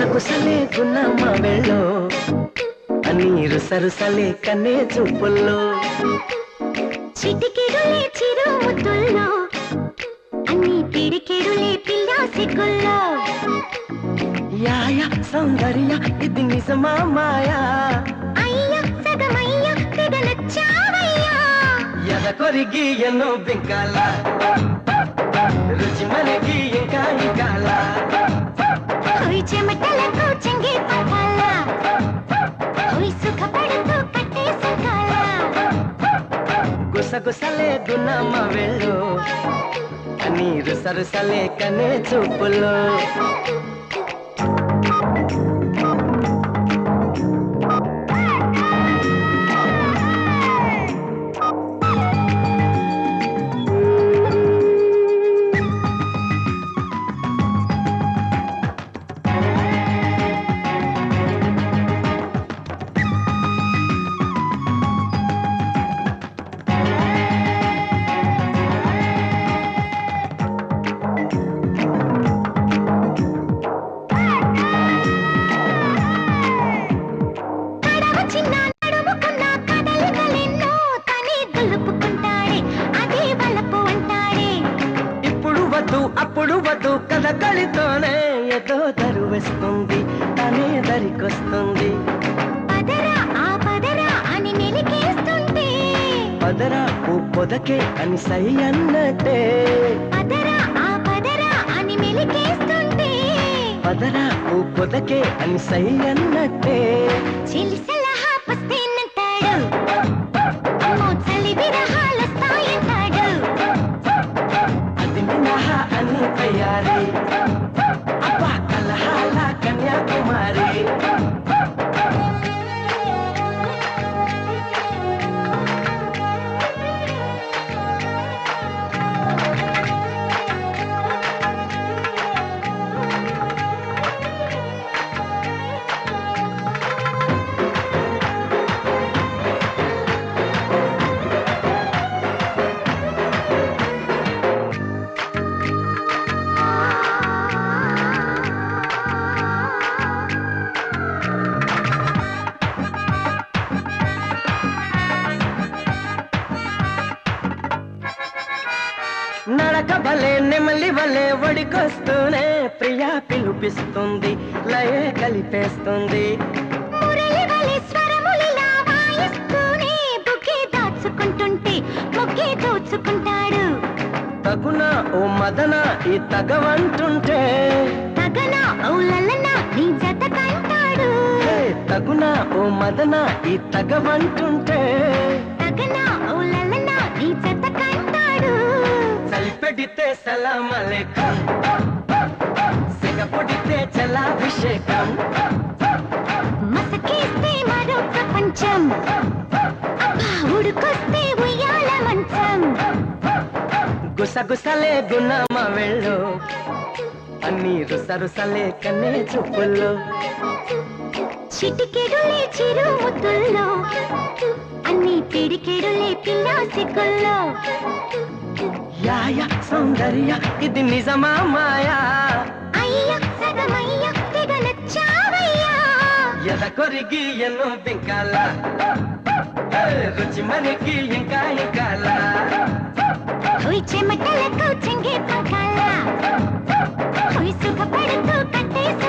గుసగుసలే గున్నమ్మ వెళ్ళో నీరు సరుసలే కన్నే చూపుల్లో చిటికెడులే చిరు ముద్దుల్లో అన్ని పిడికెడులే పిల్ల సిగ్గుల్లో యాయ సౌందర్య ఇది నిజమా మాయా అయ్య సగమయ్య తెగ నచ్చావయ్యా ఎద కొరిగి ఎన్నో బింకాల రుచి మనకి ఇంకా ఇంకాల హోయ్ చెమటలకు చెంగి పట్టాల హోయ్ సుఖపడుతూ కట్టే సంకాల గుసగుసలే గున్నమ్మ వెళ్ళు నీరు సరుసలే కనే చూపుల్లో అప్పుడు వద్దు కథకళితోనే ఏదో దరువేస్తుంది తనే దరికొస్తుంది పదరా ఆ పదరా అని మెలికేస్తుంటే పదరా ఓ పొదకే అని సై అన్నట్టే పదరా ఆ పదరా అని మెలికేస్తుంటే పదరా ఓ పొదకే అని సై అన్నట్టే చిలిసలహా పస్తేనంటాడు అమ్మో చలి విరహాలొస్తాయంటాడు అది మినహా అని తయారీ అబ్బా కలహాల కన్యాకుమారి నడక భలే నెమలి వలే ఒడికొస్తూనే ప్రియా పిలుపిస్తుంది లయే కలిపేస్తుంది మురళి వలె స్వరములిలా వాయిస్తూనే బుకే దాచుకుంటుంటే మొక్కే దోచుకుంటాడు తగున ఓ మదన ఈ తగవంటుంటే తగన ఓ లలన నీ జత కంటాడు తగున ఓ మదన ఈ తగవంటుంటే తగన ఓ లలన నీ జత కంటాడు చలిపెడితే సలామలేకం సిగపొడితే జలాభిషేకం మసకేస్తే మరో ప్రపంచం అబ్బా ఉడుకొస్తే ఉయ్యాల మంచం గుసగుసలే గున్నమ్మ వెళ్ళు నీరు సరుసలే కన్నే చూపుల్లో చిటికెడులే చిరు ముద్దుల్లో అన్ని పిడికెడులే పిల్ల సిగ్గుల్లో యాయ సౌందర్య ఇది నిజమా మాయా అయ్య సగమయ్య తెగ నచ్చావయ్యా ఎద కొరిగి ఎన్నో బింకాల రుచి మనకి ఇంకా ఇంకాల హోయ్ చెమటలకు చెంగి పకాల హోయ్ సుఖపడుతూ కట్టేస